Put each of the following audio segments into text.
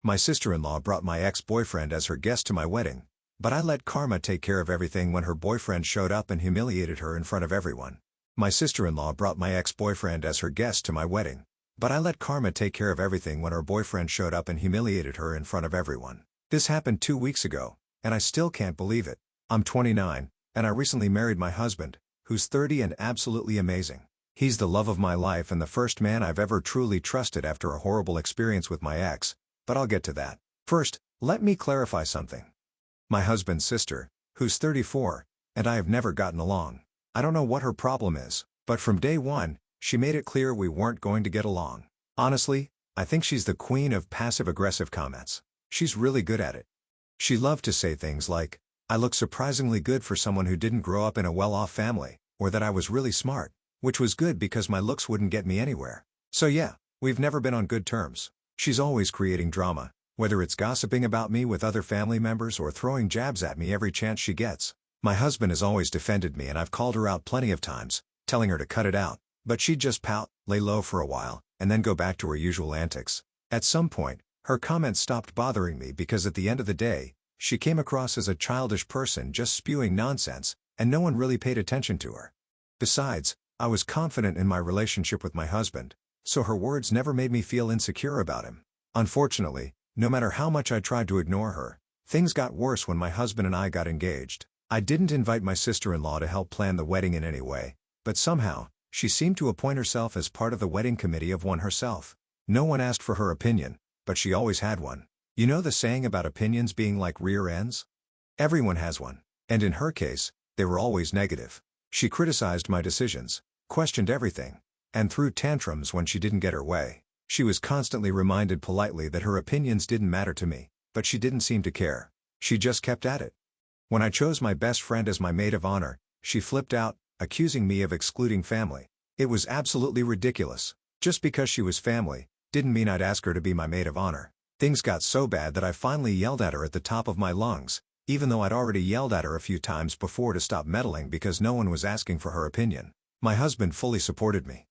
My sister-in-law brought my ex-boyfriend as her guest to my wedding, but I let karma take care of everything when her boyfriend showed up and humiliated her in front of everyone. My sister-in-law brought my ex-boyfriend as her guest to my wedding, but I let karma take care of everything when her boyfriend showed up and humiliated her in front of everyone. This happened 2 weeks ago, and I still can't believe it. I'm 29, and I recently married my husband, who's 30 and absolutely amazing. He's the love of my life and the first man I've ever truly trusted after a horrible experience with my ex, but I'll get to that. First, let me clarify something. My husband's sister, who's 34, and I have never gotten along. I don't know what her problem is, but from day one, she made it clear we weren't going to get along. Honestly, I think she's the queen of passive-aggressive comments. She's really good at it. She loved to say things like, "I look surprisingly good for someone who didn't grow up in a well-off family," or that I was really smart, which was good because my looks wouldn't get me anywhere. So yeah, we've never been on good terms. She's always creating drama, whether it's gossiping about me with other family members or throwing jabs at me every chance she gets. My husband has always defended me and I've called her out plenty of times, telling her to cut it out, but she'd just pout, lay low for a while, and then go back to her usual antics. At some point, her comments stopped bothering me because at the end of the day, she came across as a childish person just spewing nonsense, and no one really paid attention to her. Besides, I was confident in my relationship with my husband, so her words never made me feel insecure about him. Unfortunately, no matter how much I tried to ignore her, things got worse when my husband and I got engaged. I didn't invite my sister-in-law to help plan the wedding in any way, but somehow, she seemed to appoint herself as part of the wedding committee of one herself. No one asked for her opinion, but she always had one. You know the saying about opinions being like rear ends? Everyone has one, and in her case, they were always negative. She criticized my decisions, questioned everything, and threw tantrums when she didn't get her way. She was constantly reminded politely that her opinions didn't matter to me, but she didn't seem to care. She just kept at it. When I chose my best friend as my maid of honor, she flipped out, accusing me of excluding family. It was absolutely ridiculous. Just because she was family, didn't mean I'd ask her to be my maid of honor. Things got so bad that I finally yelled at her at the top of my lungs, even though I'd already yelled at her a few times before to stop meddling because no one was asking for her opinion. My husband fully supported me.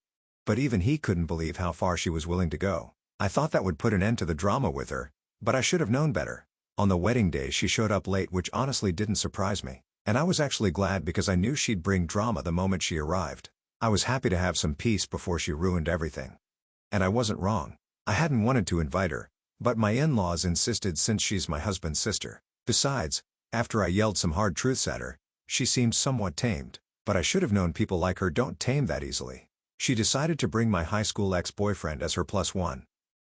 But even he couldn't believe how far she was willing to go. I thought that would put an end to the drama with her, but I should have known better. On the wedding day she showed up late, which honestly didn't surprise me, and I was actually glad because I knew she'd bring drama the moment she arrived. I was happy to have some peace before she ruined everything. And I wasn't wrong. I hadn't wanted to invite her, but my in-laws insisted since she's my husband's sister. Besides, after I yelled some hard truths at her, she seemed somewhat tamed, but I should have known people like her don't tame that easily. She decided to bring my high school ex-boyfriend as her +1.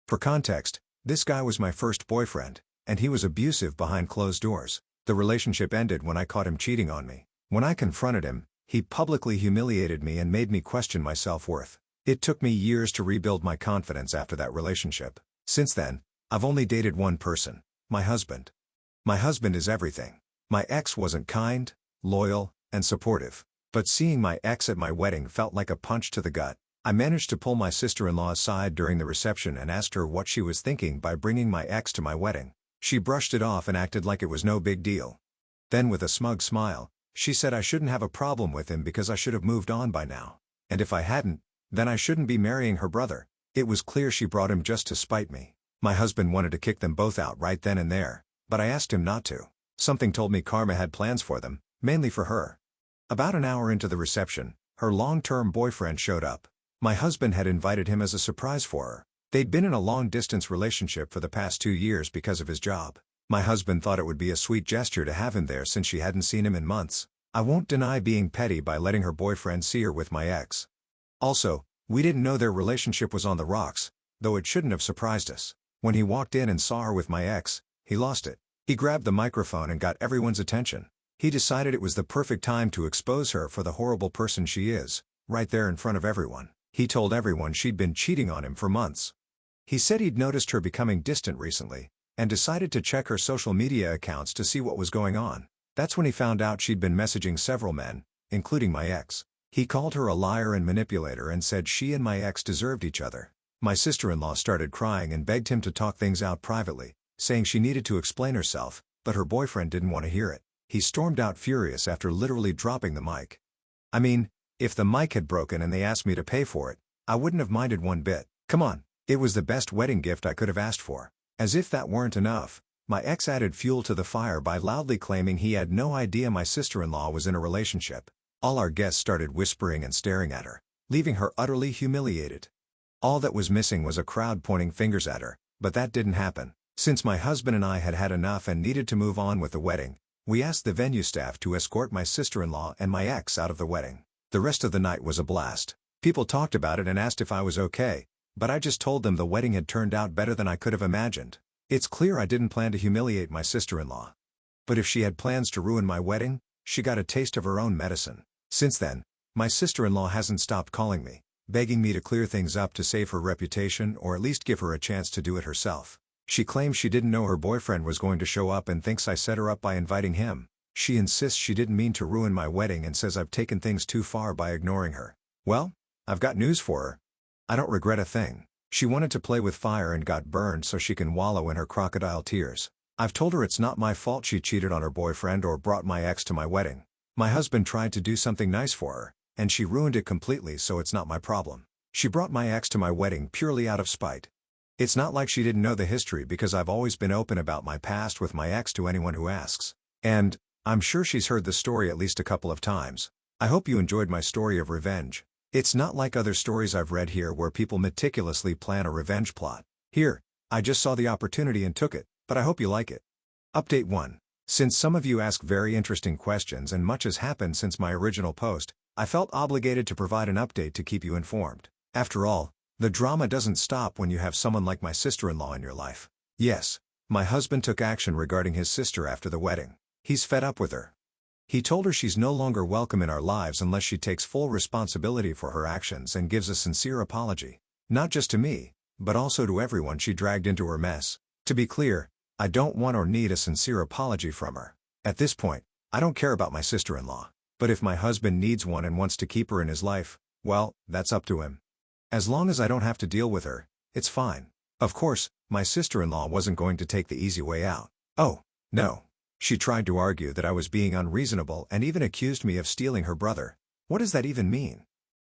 For context, this guy was my first boyfriend, and he was abusive behind closed doors. The relationship ended when I caught him cheating on me. When I confronted him, he publicly humiliated me and made me question my self-worth. It took me years to rebuild my confidence after that relationship. Since then, I've only dated one person, my husband. My husband is everything. My ex wasn't kind, loyal, and supportive. But seeing my ex at my wedding felt like a punch to the gut. I managed to pull my sister-in-law aside during the reception and asked her what she was thinking by bringing my ex to my wedding. She brushed it off and acted like it was no big deal. Then with a smug smile, she said I shouldn't have a problem with him because I should have moved on by now. And if I hadn't, then I shouldn't be marrying her brother. It was clear she brought him just to spite me. My husband wanted to kick them both out right then and there, but I asked him not to. Something told me karma had plans for them, mainly for her. About an hour into the reception, her long-term boyfriend showed up. My husband had invited him as a surprise for her. They'd been in a long-distance relationship for the past 2 years because of his job. My husband thought it would be a sweet gesture to have him there since she hadn't seen him in months. I won't deny being petty by letting her boyfriend see her with my ex. Also, we didn't know their relationship was on the rocks, though it shouldn't have surprised us. When he walked in and saw her with my ex, he lost it. He grabbed the microphone and got everyone's attention. He decided it was the perfect time to expose her for the horrible person she is, right there in front of everyone. He told everyone she'd been cheating on him for months. He said he'd noticed her becoming distant recently, and decided to check her social media accounts to see what was going on. That's when he found out she'd been messaging several men, including my ex. He called her a liar and manipulator and said she and my ex deserved each other. My sister-in-law started crying and begged him to talk things out privately, saying she needed to explain herself, but her boyfriend didn't want to hear it. He stormed out furious after literally dropping the mic. I mean, if the mic had broken and they asked me to pay for it, I wouldn't have minded one bit. Come on, it was the best wedding gift I could have asked for. As if that weren't enough, my ex added fuel to the fire by loudly claiming he had no idea my sister-in-law was in a relationship. All our guests started whispering and staring at her, leaving her utterly humiliated. All that was missing was a crowd pointing fingers at her, but that didn't happen. Since my husband and I had had enough and needed to move on with the wedding, we asked the venue staff to escort my sister-in-law and my ex out of the wedding. The rest of the night was a blast. People talked about it and asked if I was okay, but I just told them the wedding had turned out better than I could have imagined. It's clear I didn't plan to humiliate my sister-in-law. But if she had plans to ruin my wedding, she got a taste of her own medicine. Since then, my sister-in-law hasn't stopped calling me, begging me to clear things up to save her reputation or at least give her a chance to do it herself. She claims she didn't know her boyfriend was going to show up and thinks I set her up by inviting him. She insists she didn't mean to ruin my wedding and says I've taken things too far by ignoring her. Well, I've got news for her. I don't regret a thing. She wanted to play with fire and got burned so she can wallow in her crocodile tears. I've told her it's not my fault she cheated on her boyfriend or brought my ex to my wedding. My husband tried to do something nice for her, and she ruined it completely, so it's not my problem. She brought my ex to my wedding purely out of spite. It's not like she didn't know the history because I've always been open about my past with my ex to anyone who asks. And I'm sure she's heard the story at least a couple of times. I hope you enjoyed my story of revenge. It's not like other stories I've read here where people meticulously plan a revenge plot. Here, I just saw the opportunity and took it, but I hope you like it. Update 1. Since some of you ask very interesting questions and much has happened since my original post, I felt obligated to provide an update to keep you informed. After all, the drama doesn't stop when you have someone like my sister-in-law in your life. Yes, my husband took action regarding his sister after the wedding. He's fed up with her. He told her she's no longer welcome in our lives unless she takes full responsibility for her actions and gives a sincere apology. Not just to me, but also to everyone she dragged into her mess. To be clear, I don't want or need a sincere apology from her. At this point, I don't care about my sister-in-law. But if my husband needs one and wants to keep her in his life, well, that's up to him. As long as I don't have to deal with her, it's fine. Of course, my sister-in-law wasn't going to take the easy way out. Oh, no. She tried to argue that I was being unreasonable and even accused me of stealing her brother. What does that even mean?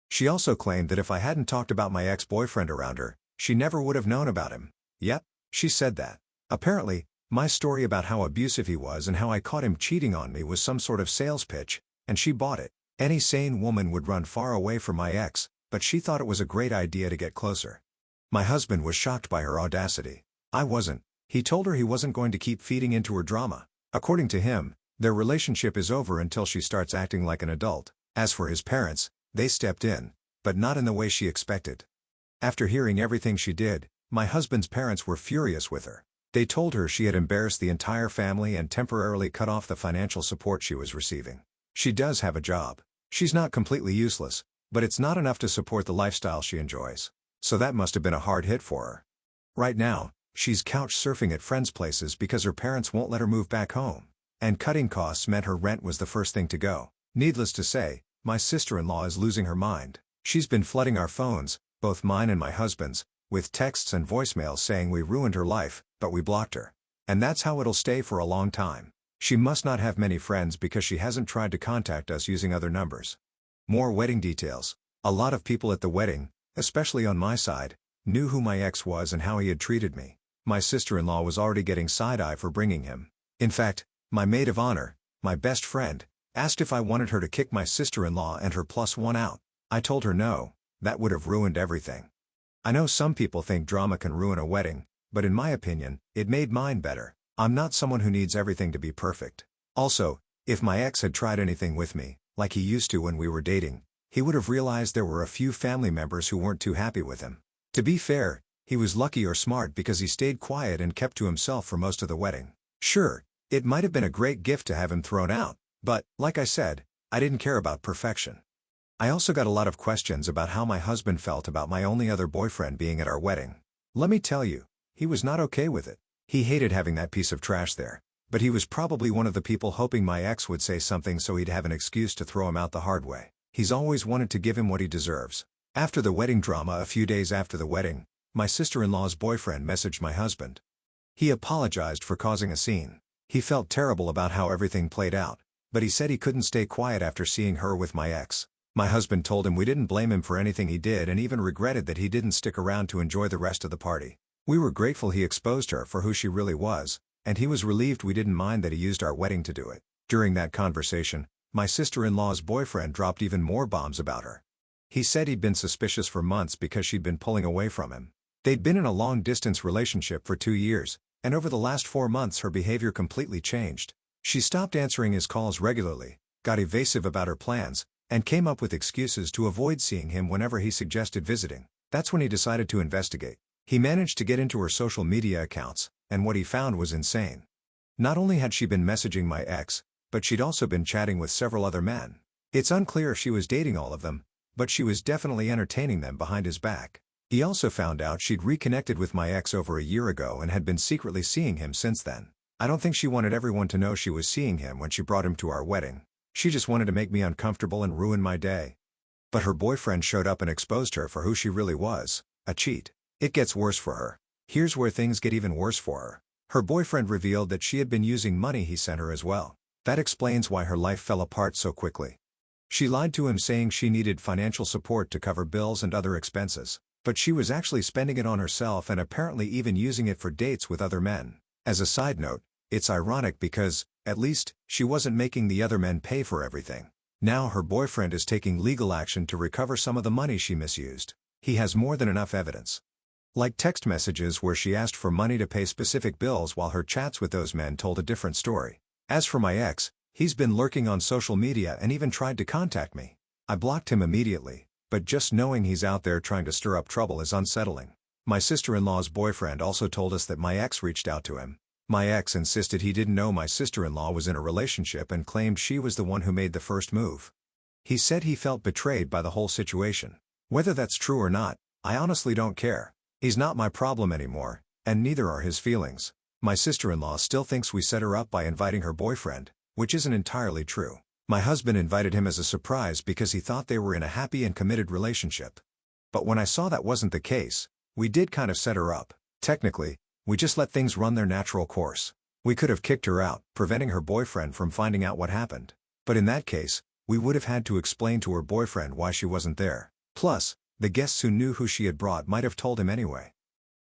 She also claimed that if I hadn't talked about my ex-boyfriend around her, she never would have known about him. Yep, she said that. Apparently, my story about how abusive he was and how I caught him cheating on me was some sort of sales pitch, and she bought it. Any sane woman would run far away from my ex, but she thought it was a great idea to get closer. My husband was shocked by her audacity. I wasn't. He told her he wasn't going to keep feeding into her drama. According to him, their relationship is over until she starts acting like an adult. As for his parents, they stepped in, but not in the way she expected. After hearing everything she did, my husband's parents were furious with her. They told her she had embarrassed the entire family and temporarily cut off the financial support she was receiving. She does have a job. She's not completely useless, but it's not enough to support the lifestyle she enjoys. So that must have been a hard hit for her. Right now, she's couch surfing at friends' places because her parents won't let her move back home. And cutting costs meant her rent was the first thing to go. Needless to say, my sister-in-law is losing her mind. She's been flooding our phones, both mine and my husband's, with texts and voicemails saying we ruined her life, but we blocked her. And that's how it'll stay for a long time. She must not have many friends because she hasn't tried to contact us using other numbers. More wedding details. A lot of people at the wedding, especially on my side, knew who my ex was and how he had treated me. My sister-in-law was already getting side-eye for bringing him. In fact, my maid of honor, my best friend, asked if I wanted her to kick my sister-in-law and her +1 out. I told her no, that would have ruined everything. I know some people think drama can ruin a wedding, but in my opinion, it made mine better. I'm not someone who needs everything to be perfect. Also, if my ex had tried anything with me, like he used to when we were dating, he would have realized there were a few family members who weren't too happy with him. To be fair, he was lucky or smart because he stayed quiet and kept to himself for most of the wedding. Sure, it might have been a great gift to have him thrown out, but, like I said, I didn't care about perfection. I also got a lot of questions about how my husband felt about my only other boyfriend being at our wedding. Let me tell you, he was not okay with it. He hated having that piece of trash there, but he was probably one of the people hoping my ex would say something so he'd have an excuse to throw him out the hard way. He's always wanted to give him what he deserves. After the wedding drama, a few days after the wedding, my sister-in-law's boyfriend messaged my husband. He apologized for causing a scene. He felt terrible about how everything played out, but he said he couldn't stay quiet after seeing her with my ex. My husband told him we didn't blame him for anything he did and even regretted that he didn't stick around to enjoy the rest of the party. We were grateful he exposed her for who she really was, and he was relieved we didn't mind that he used our wedding to do it. During that conversation, my sister-in-law's boyfriend dropped even more bombs about her. He said he'd been suspicious for months because she'd been pulling away from him. They'd been in a long-distance relationship for 2 years, and over the last 4 months her behavior completely changed. She stopped answering his calls regularly, got evasive about her plans, and came up with excuses to avoid seeing him whenever he suggested visiting. That's when he decided to investigate. He managed to get into her social media accounts, and what he found was insane. Not only had she been messaging my ex, but she'd also been chatting with several other men. It's unclear if she was dating all of them, but she was definitely entertaining them behind his back. He also found out she'd reconnected with my ex over a year ago and had been secretly seeing him since then. I don't think she wanted everyone to know she was seeing him when she brought him to our wedding. She just wanted to make me uncomfortable and ruin my day. But her boyfriend showed up and exposed her for who she really was, a cheat. It gets worse for her. Here's where things get even worse for her. Her boyfriend revealed that she had been using money he sent her as well. That explains why her life fell apart so quickly. She lied to him saying she needed financial support to cover bills and other expenses, but she was actually spending it on herself and apparently even using it for dates with other men. As a side note, it's ironic because, at least, she wasn't making the other men pay for everything. Now her boyfriend is taking legal action to recover some of the money she misused. He has more than enough evidence. Like text messages where she asked for money to pay specific bills while her chats with those men told a different story. As for my ex, he's been lurking on social media and even tried to contact me. I blocked him immediately, but just knowing he's out there trying to stir up trouble is unsettling. My sister-in-law's boyfriend also told us that my ex reached out to him. My ex insisted he didn't know my sister-in-law was in a relationship and claimed she was the one who made the first move. He said he felt betrayed by the whole situation. Whether that's true or not, I honestly don't care. He's not my problem anymore, and neither are his feelings. My sister-in-law still thinks we set her up by inviting her boyfriend, which isn't entirely true. My husband invited him as a surprise because he thought they were in a happy and committed relationship. But when I saw that wasn't the case, we did kind of set her up. Technically, we just let things run their natural course. We could have kicked her out, preventing her boyfriend from finding out what happened. But in that case, we would have had to explain to her boyfriend why she wasn't there. Plus, the guests who knew who she had brought might have told him anyway.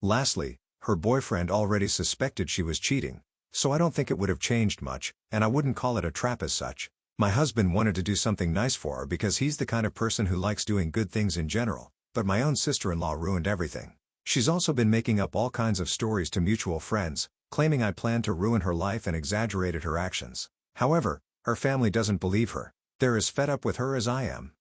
Lastly, her boyfriend already suspected she was cheating, so I don't think it would have changed much, and I wouldn't call it a trap as such. My husband wanted to do something nice for her because he's the kind of person who likes doing good things in general, but my own sister-in-law ruined everything. She's also been making up all kinds of stories to mutual friends, claiming I planned to ruin her life and exaggerated her actions. However, her family doesn't believe her. They're as fed up with her as I am.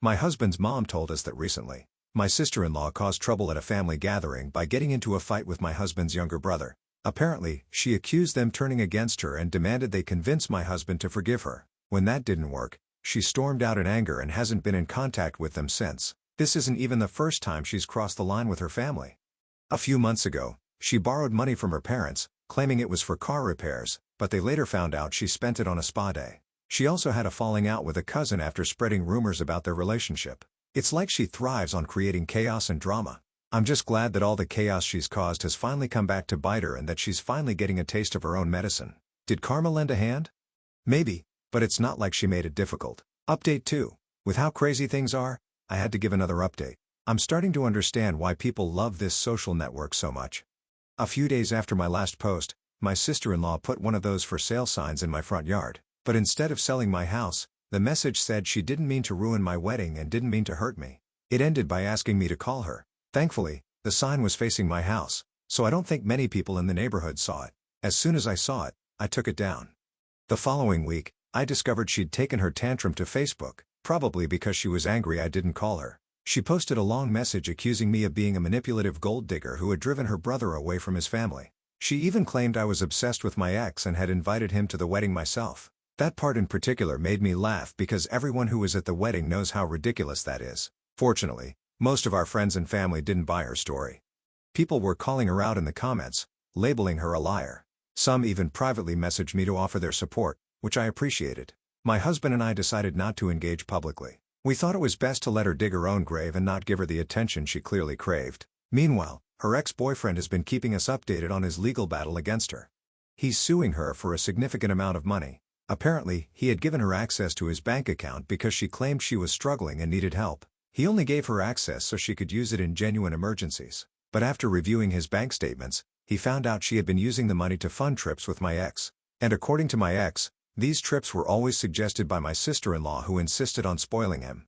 My husband's mom told us that recently, my sister-in-law caused trouble at a family gathering by getting into a fight with my husband's younger brother. Apparently, she accused them turning against her and demanded they convince my husband to forgive her. When that didn't work, she stormed out in anger and hasn't been in contact with them since. This isn't even the first time she's crossed the line with her family. A few months ago, she borrowed money from her parents, claiming it was for car repairs, but they later found out she spent it on a spa day. She also had a falling out with a cousin after spreading rumors about their relationship. It's like she thrives on creating chaos and drama. I'm just glad that all the chaos she's caused has finally come back to bite her and that she's finally getting a taste of her own medicine. Did karma lend a hand? Maybe, but it's not like she made it difficult. Update 2. With how crazy things are, I had to give another update. I'm starting to understand why people love this social network so much. A few days after my last post, my sister-in-law put one of those for sale signs in my front yard. But instead of selling my house, the message said she didn't mean to ruin my wedding and didn't mean to hurt me. It ended by asking me to call her. Thankfully, the sign was facing my house, so I don't think many people in the neighborhood saw it. As soon as I saw it, I took it down. The following week, I discovered she'd taken her tantrum to Facebook, probably because she was angry I didn't call her. She posted a long message accusing me of being a manipulative gold digger who had driven her brother away from his family. She even claimed I was obsessed with my ex and had invited him to the wedding myself. That part in particular made me laugh because everyone who was at the wedding knows how ridiculous that is. Fortunately, most of our friends and family didn't buy her story. People were calling her out in the comments, labeling her a liar. Some even privately messaged me to offer their support, which I appreciated. My husband and I decided not to engage publicly. We thought it was best to let her dig her own grave and not give her the attention she clearly craved. Meanwhile, her ex-boyfriend has been keeping us updated on his legal battle against her. He's suing her for a significant amount of money. Apparently, he had given her access to his bank account because she claimed she was struggling and needed help. He only gave her access so she could use it in genuine emergencies. But after reviewing his bank statements, he found out she had been using the money to fund trips with my ex. And according to my ex, these trips were always suggested by my sister-in-law who insisted on spoiling him.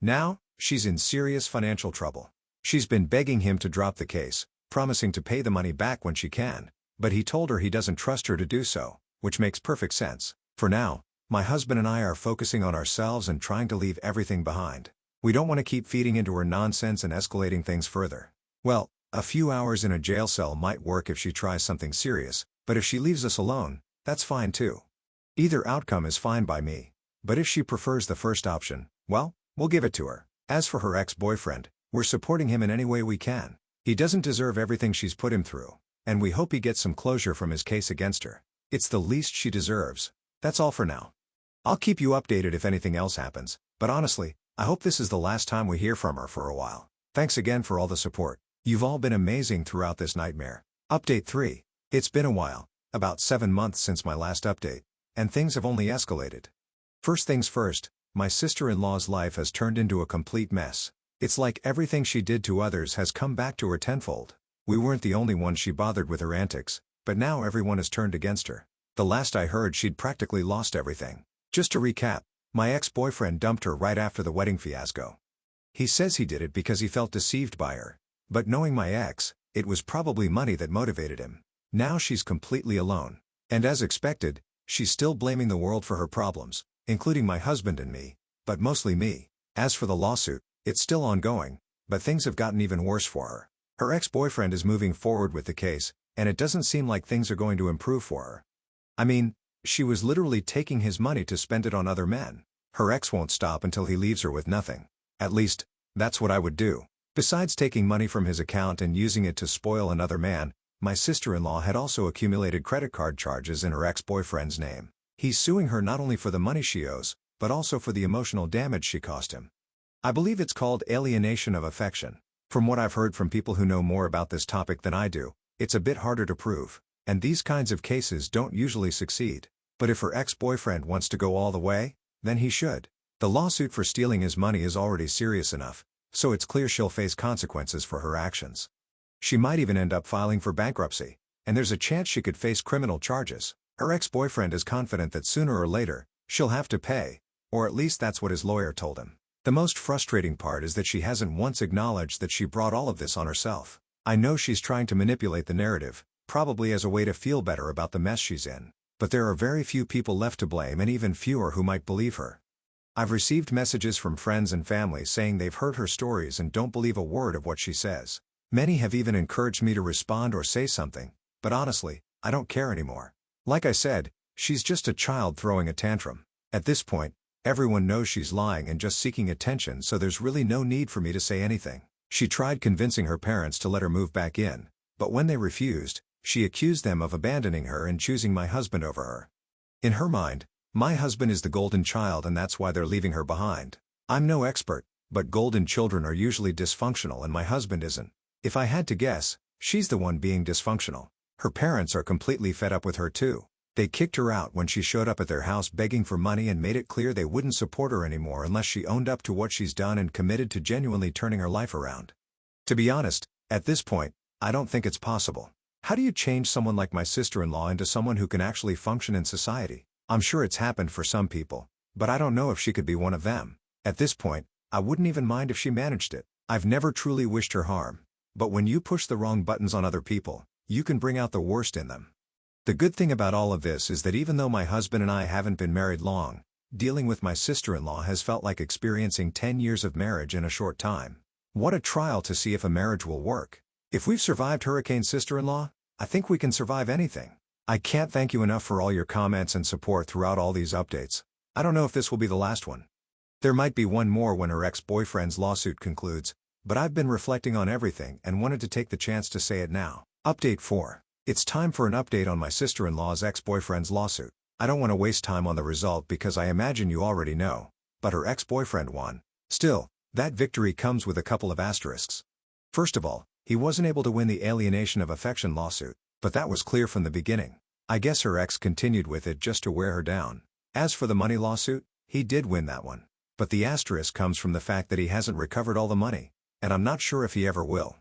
Now, she's in serious financial trouble. She's been begging him to drop the case, promising to pay the money back when she can, but he told her he doesn't trust her to do so, which makes perfect sense. For now, my husband and I are focusing on ourselves and trying to leave everything behind. We don't want to keep feeding into her nonsense and escalating things further. Well, a few hours in a jail cell might work if she tries something serious, but if she leaves us alone, that's fine too. Either outcome is fine by me. But if she prefers the first option, well, we'll give it to her. As for her ex-boyfriend, we're supporting him in any way we can. He doesn't deserve everything she's put him through, and we hope he gets some closure from his case against her. It's the least she deserves. That's all for now. I'll keep you updated if anything else happens, but honestly, I hope this is the last time we hear from her for a while. Thanks again for all the support. You've all been amazing throughout this nightmare. Update 3. It's been a while, about 7 months since my last update, and things have only escalated. First things first, my sister-in-law's life has turned into a complete mess. It's like everything she did to others has come back to her tenfold. We weren't the only ones she bothered with her antics, but now everyone has turned against her. The last I heard, she'd practically lost everything. Just to recap, my ex-boyfriend dumped her right after the wedding fiasco. He says he did it because he felt deceived by her. But knowing my ex, it was probably money that motivated him. Now she's completely alone. And as expected, she's still blaming the world for her problems, including my husband and me, but mostly me. As for the lawsuit, it's still ongoing, but things have gotten even worse for her. Her ex-boyfriend is moving forward with the case, and it doesn't seem like things are going to improve for her. I mean, she was literally taking his money to spend it on other men. Her ex won't stop until he leaves her with nothing. At least, that's what I would do. Besides taking money from his account and using it to spoil another man, my sister-in-law had also accumulated credit card charges in her ex-boyfriend's name. He's suing her not only for the money she owes, but also for the emotional damage she caused him. I believe it's called alienation of affection. From what I've heard from people who know more about this topic than I do, it's a bit harder to prove, and these kinds of cases don't usually succeed. But if her ex-boyfriend wants to go all the way, then he should. The lawsuit for stealing his money is already serious enough, so it's clear she'll face consequences for her actions. She might even end up filing for bankruptcy, and there's a chance she could face criminal charges. Her ex-boyfriend is confident that sooner or later, she'll have to pay, or at least that's what his lawyer told him. The most frustrating part is that she hasn't once acknowledged that she brought all of this on herself. I know she's trying to manipulate the narrative, probably as a way to feel better about the mess she's in, but there are very few people left to blame and even fewer who might believe her. I've received messages from friends and family saying they've heard her stories and don't believe a word of what she says. Many have even encouraged me to respond or say something, but honestly, I don't care anymore. Like I said, she's just a child throwing a tantrum. At this point, everyone knows she's lying and just seeking attention, so there's really no need for me to say anything. She tried convincing her parents to let her move back in, but when they refused, she accused them of abandoning her and choosing my husband over her. In her mind, my husband is the golden child and that's why they're leaving her behind. I'm no expert, but golden children are usually dysfunctional and my husband isn't. If I had to guess, she's the one being dysfunctional. Her parents are completely fed up with her too. They kicked her out when she showed up at their house begging for money and made it clear they wouldn't support her anymore unless she owned up to what she's done and committed to genuinely turning her life around. To be honest, at this point, I don't think it's possible. How do you change someone like my sister-in-law into someone who can actually function in society? I'm sure it's happened for some people, but I don't know if she could be one of them. At this point, I wouldn't even mind if she managed it. I've never truly wished her harm. But when you push the wrong buttons on other people, you can bring out the worst in them. The good thing about all of this is that even though my husband and I haven't been married long, dealing with my sister-in-law has felt like experiencing 10 years of marriage in a short time. What a trial to see if a marriage will work. If we've survived Hurricane Sister-in-Law, I think we can survive anything. I can't thank you enough for all your comments and support throughout all these updates. I don't know if this will be the last one. There might be one more when her ex-boyfriend's lawsuit concludes, but I've been reflecting on everything and wanted to take the chance to say it now. Update 4. It's time for an update on my sister-in-law's ex-boyfriend's lawsuit. I don't want to waste time on the result because I imagine you already know, but her ex-boyfriend won. Still, that victory comes with a couple of asterisks. First of all, he wasn't able to win the alienation of affection lawsuit, but that was clear from the beginning. I guess her ex continued with it just to wear her down. As for the money lawsuit, he did win that one. But the asterisk comes from the fact that he hasn't recovered all the money, and I'm not sure if he ever will.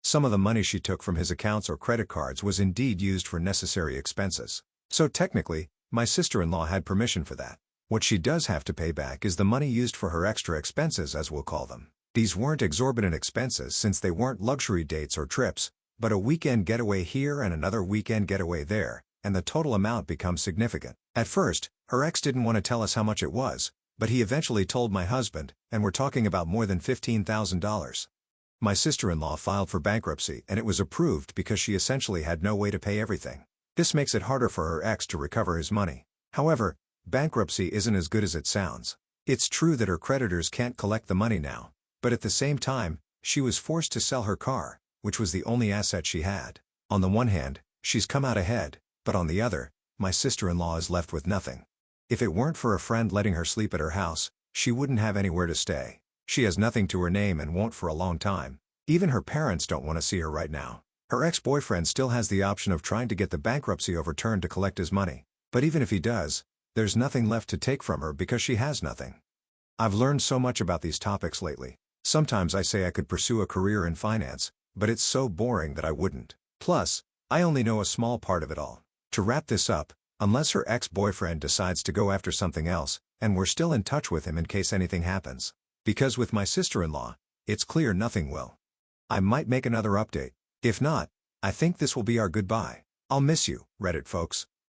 Some of the money she took from his accounts or credit cards was indeed used for necessary expenses. So technically, my sister-in-law had permission for that. What she does have to pay back is the money used for her extra expenses, as we'll call them. These weren't exorbitant expenses since they weren't luxury dates or trips, but a weekend getaway here and another weekend getaway there, and the total amount becomes significant. At first, her ex didn't want to tell us how much it was, but he eventually told my husband, and we're talking about more than $15,000. My sister-in-law filed for bankruptcy and it was approved because she essentially had no way to pay everything. This makes it harder for her ex to recover his money. However, bankruptcy isn't as good as it sounds. It's true that her creditors can't collect the money now, but at the same time, she was forced to sell her car, which was the only asset she had. On the one hand, she's come out ahead, but on the other, my sister-in-law is left with nothing. If it weren't for a friend letting her sleep at her house, she wouldn't have anywhere to stay. She has nothing to her name and won't for a long time. Even her parents don't want to see her right now. Her ex-boyfriend still has the option of trying to get the bankruptcy overturned to collect his money. But even if he does, there's nothing left to take from her because she has nothing. I've learned so much about these topics lately. Sometimes I say I could pursue a career in finance, but it's so boring that I wouldn't. Plus, I only know a small part of it all. To wrap this up, unless her ex-boyfriend decides to go after something else, and we're still in touch with him in case anything happens. Because with my sister-in-law, it's clear nothing will. I might make another update. If not, I think this will be our goodbye. I'll miss you, Reddit folks.